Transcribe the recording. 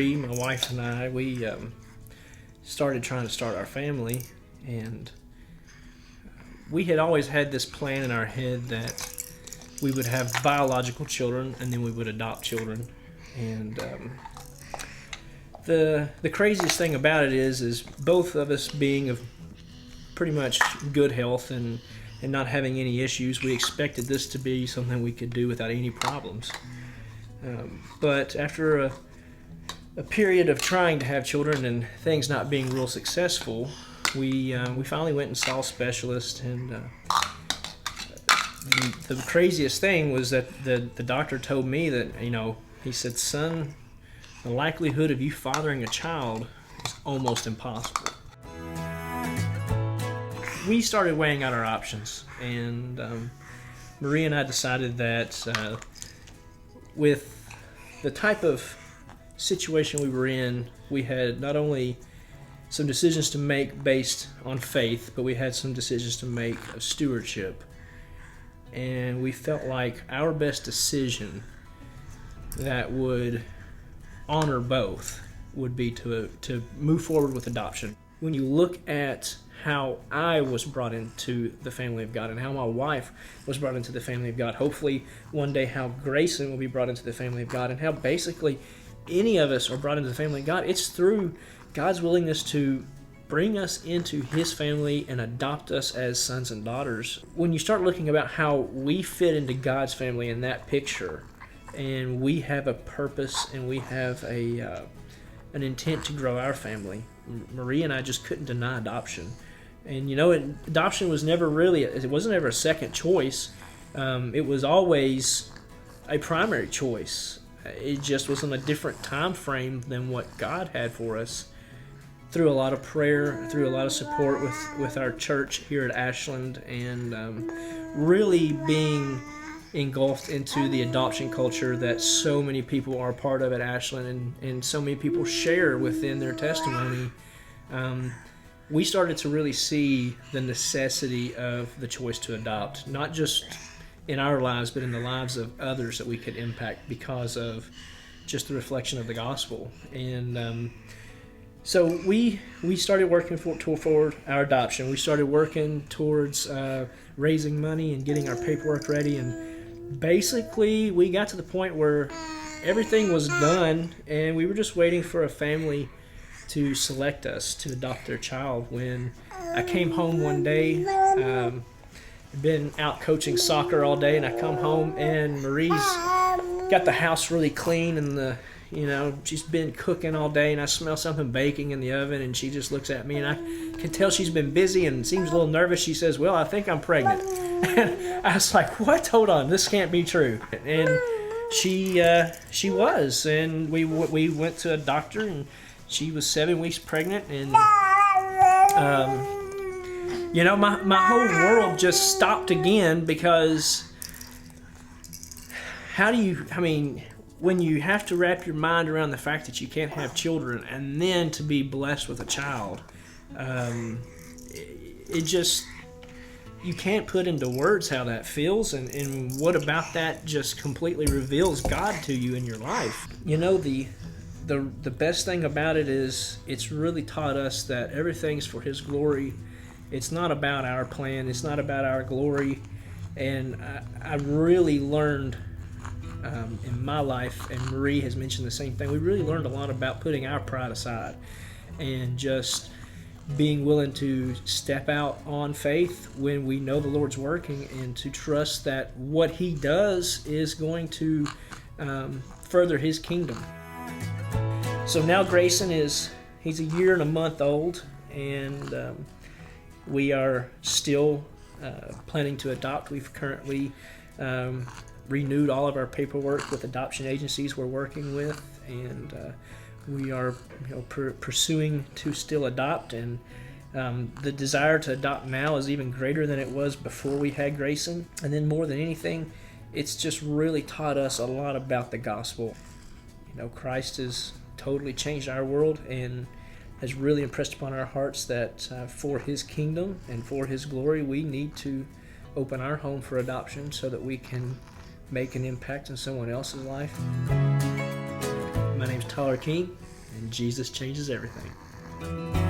Marie, my wife, and I, we started trying to start our family, and we had always had this plan in our head that we would have biological children and then we would adopt children. And the craziest thing about it is both of us being of pretty much good health and not having any issues, we expected this to be something we could do without any problems. But after a period of trying to have children and things not being real successful, we finally went and saw a specialist, and the craziest thing was that the doctor told me that, he said, "Son, the likelihood of you fathering a child is almost impossible." We started weighing out our options, and Marie and I decided that with the type of situation we were in, we had not only some decisions to make based on faith, but we had some decisions to make of stewardship. And we felt like our best decision that would honor both would be to move forward with adoption. When you look at how I was brought into the family of God and how my wife was brought into the family of God, hopefully one day how Grayson will be brought into the family of God, and how basically any of us are brought into the family of God, it's through God's willingness to bring us into His family and adopt us as sons and daughters. When you start looking about how we fit into God's family in that picture, and we have a purpose and we have an intent to grow our family, Marie and I just couldn't deny adoption. And adoption was never really, it wasn't ever a second choice. It was always a primary choice. It just was in a different time frame than what God had for us. Through a lot of prayer, through a lot of support with our church here at Ashland, and really being engulfed into the adoption culture that so many people are part of at Ashland, and so many people share within their testimony, we started to really see the necessity of the choice to adopt, not just in our lives, but in the lives of others that we could impact because of just the reflection of the gospel. And so we started working toward our adoption. We started working towards raising money and getting our paperwork ready, and basically we got to the point where everything was done, and we were just waiting for a family to select us to adopt their child. When I came home one day, been out coaching soccer all day, and I come home and Marie's got the house really clean, and she's been cooking all day, and I smell something baking in the oven, and she just looks at me, and I can tell she's been busy and seems a little nervous. She says, "Well, I think I'm pregnant." And I was like, "What? Hold on, this can't be true." And she was, and we went to a doctor, and she was 7 weeks pregnant, and my whole world just stopped again, because when you have to wrap your mind around the fact that you can't have children and then to be blessed with a child, you can't put into words how that feels, and what about that just completely reveals God to you in your life. The best thing about it is it's really taught us that everything's for His glory. It's not about our plan. It's not about our glory. And I really learned in my life, and Marie has mentioned the same thing, we really learned a lot about putting our pride aside and just being willing to step out on faith when we know the Lord's working, and to trust that what He does is going to further His kingdom. So now Grayson he's a year and a month old, and we are still planning to adopt. We've currently renewed all of our paperwork with adoption agencies we're working with, and we are pursuing to still adopt, and the desire to adopt now is even greater than it was before we had Grayson. And then more than anything, it's just really taught us a lot about the gospel. Christ has totally changed our world and has really impressed upon our hearts that for His kingdom and for His glory, we need to open our home for adoption so that we can make an impact in someone else's life. My name's Tyler King. and Jesus changes everything.